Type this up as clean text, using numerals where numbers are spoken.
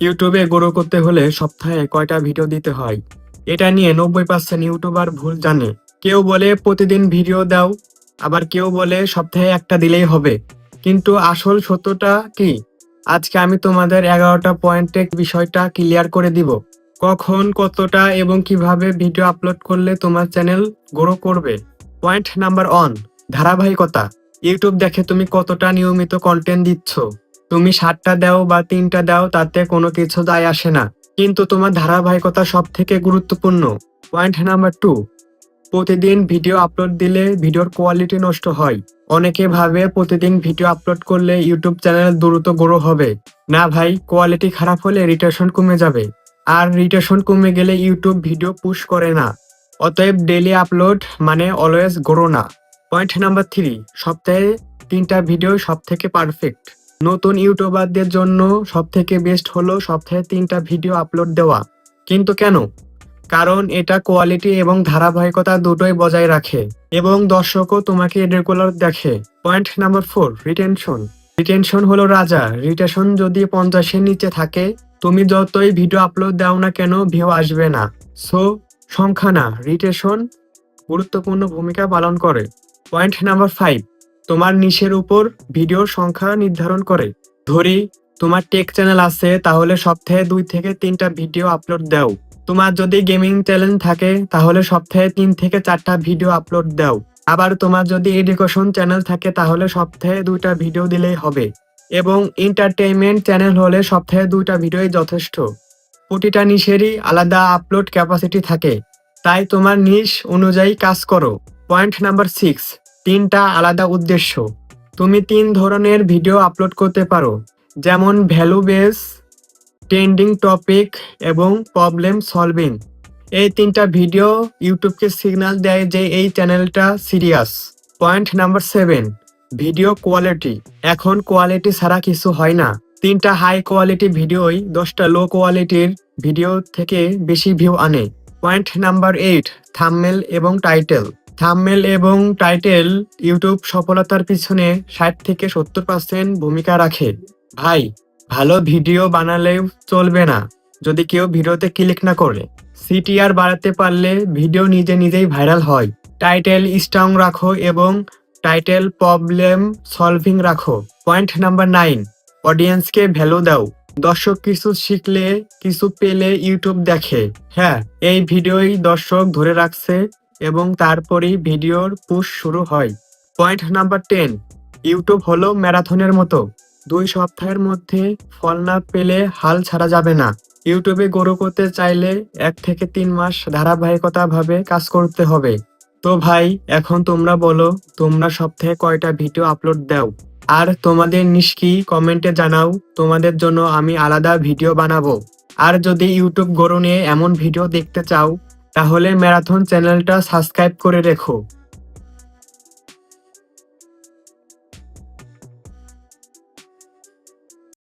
ইউটিউবে গ্রো করতে হলে সপ্তাহে কয়টা ভিডিও দিতে হয়? এটা নিয়ে 90% ইউটিউবার ভুল জানে। কেউ বলে প্রতিদিন ভিডিও দাও, আবার কেউ বলে সপ্তাহে একটা দিলেই হবে। কিন্তু আসল সত্যটা কি? আজকে আমি তোমাদের 11টা পয়েন্টে বিষয়টা ক্লিয়ার করে দিব। কখন, কতটা এবং কিভাবে ভিডিও আপলোড করলে তোমার চ্যানেল গ্রো করবে। পয়েন্ট নাম্বার 1, ধারাবাহিকতা। ইউটিউব দেখে তুমি কতটা নিয়মিত কন্টেন্ট দিচ্ছ। তুমি 7টা দাও বা 3টা দাও, তাতে কোনো কিছু যায় আসে না। কিন্তু তোমার ধারাবাহিকতা সব থেকে গুরুত্বপূর্ণ। পয়েন্ট নাম্বার 2, প্রতিদিন ভিডিও আপলোড দিলে ভিডিওর কোয়ালিটি নষ্ট হয়। অনেকে ভাবে প্রতিদিন ভিডিও আপলোড করলে ইউটিউব চ্যানেল দ্রুত গ্রো হবে। না ভাই, কোয়ালিটি খারাপ হলে রিটেনশন কমে যাবে। আর রিটেনশন কমে গেলে ইউটিউব ভিডিও পুশ করে না। অতএব ডেইলি আপলোড মানে অলওয়েজ গ্রো না। পয়েন্ট নাম্বার 3, সপ্তাহে 3টা ভিডিও সব থেকে পারফেক্ট। নতুন ইউটিউবারদের জন্য সব থেকে বেস্ট হলো সপ্তাহে 3টা ভিডিও আপলোড দেওয়া। কিন্তু কেন? কারণ এটা কোয়ালিটি এবং ধারাবাহিকতা দুটোই বজায় রাখে এবং দর্শকও তোমাকে রেগুলার দেখে। Point number 4, retention. রিটেনশন হলো রাজা। রিটেনশন যদি 50-এর নিচে থাকে, তুমি যতই ভিডিও আপলোড দাও না কেন, ভিউ আসবে না। সো সংখ্যা না, রিটেনশন গুরুত্বপূর্ণ ভূমিকা পালন করে। পয়েন্ট নাম্বার 5, তোমার নিশের উপর ভিডিওর সংখ্যা নির্ধারণ করে। ধরি তোমার টেক চ্যানেল আছে, তাহলে সপ্তাহে 2 থেকে 3টা ভিডিও আপলোড দাও। তোমার যদি গেমিং চ্যানেল থাকে, তাহলে সপ্তাহে 3 থেকে 4টা ভিডিও আপলোড দাও। আবার তোমার যদি এডুকেশন চ্যানেল থাকে, তাহলে সপ্তাহে 2টা ভিডিও দিলেই হবে। এবং এন্টারটেইনমেন্ট চ্যানেল হলে সপ্তাহে 2টা ভিডিওই যথেষ্ট। প্রতিটা নিশেরই আলাদা আপলোড ক্যাপাসিটি থাকে, তাই তোমার নিশ অনুযায়ী কাজ করো। পয়েন্ট নাম্বার 6, 3টা আলাদা উদ্দেশ্য। তুমি 3 ধরনের ভিডিও আপলোড করতে পারো, যেমন ভ্যালু বেস, ট্রেন্ডিং টপিক এবং প্রবলেম সলভিং। এই 3টা ভিডিও ইউটিউবকে সিগন্যাল দেয় যে এই চ্যানেলটা serious. Point number 7, video quality. এখন কোয়ালিটি ছাড়া কিছু হয় না। 3টা হাই কোয়ালিটি ভিডিওই 10টা লো কোয়ালিটির ভিডিও থেকে বেশি ভিউ আনে। পয়েন্ট নাম্বার 8, থাম্বনেল এবং টাইটেল। থাম্বনেল এবং টাইটেল ইউটিউব সফলতার পিছনে 60 থেকে 70% ভূমিকা রাখে। ভাই, ভালো ভিডিও বানালেও চলবে না যদি কেউ ভিডিওতে ক্লিক না করে। সিটিআর বাড়াতে পারলে ভিডিও নিজে নিজেই ভাইরাল হয়। টাইটেল স্ট্রং রাখো এবং টাইটেল প্রবলেম সলভিং রাখো। পয়েন্ট নাম্বার 9, অডিয়েন্সকে ভ্যালু দাও। দর্শক কিছু শিখলে, কিছু পেলে ইউটিউব দেখে। হ্যাঁ, এই ভিডিওই দর্শক ধরে রাখছে এবং তারপরই ভিডিওর পুশ শুরু হয়। পয়েন্ট নাম্বার 10, ইউটিউব হলো ম্যারাথনের মতো। 2 সপ্তাহের মধ্যে ফল না পেলে হাল ছাড়া যাবে না। ইউটিউবে গ্রো করতে চাইলে 1 থেকে 3 মাস ধারাবাহিকতা ভাবে কাজ করতে হবে। তো ভাই, এখন তোমরা বলো, তোমরা সপ্তাহে কয়টা ভিডিও আপলোড দাও? আর তোমাদের নিশ কি কমেন্টে জানাও। তোমাদের জন্য আমি আলাদা ভিডিও বানাবো। আর যদি ইউটিউব গ্রো নিয়ে এমন ভিডিও দেখতে চাও, তাহলে ম্যারাথন চ্যানেলটা সাবস্ক্রাইব করে রেখো।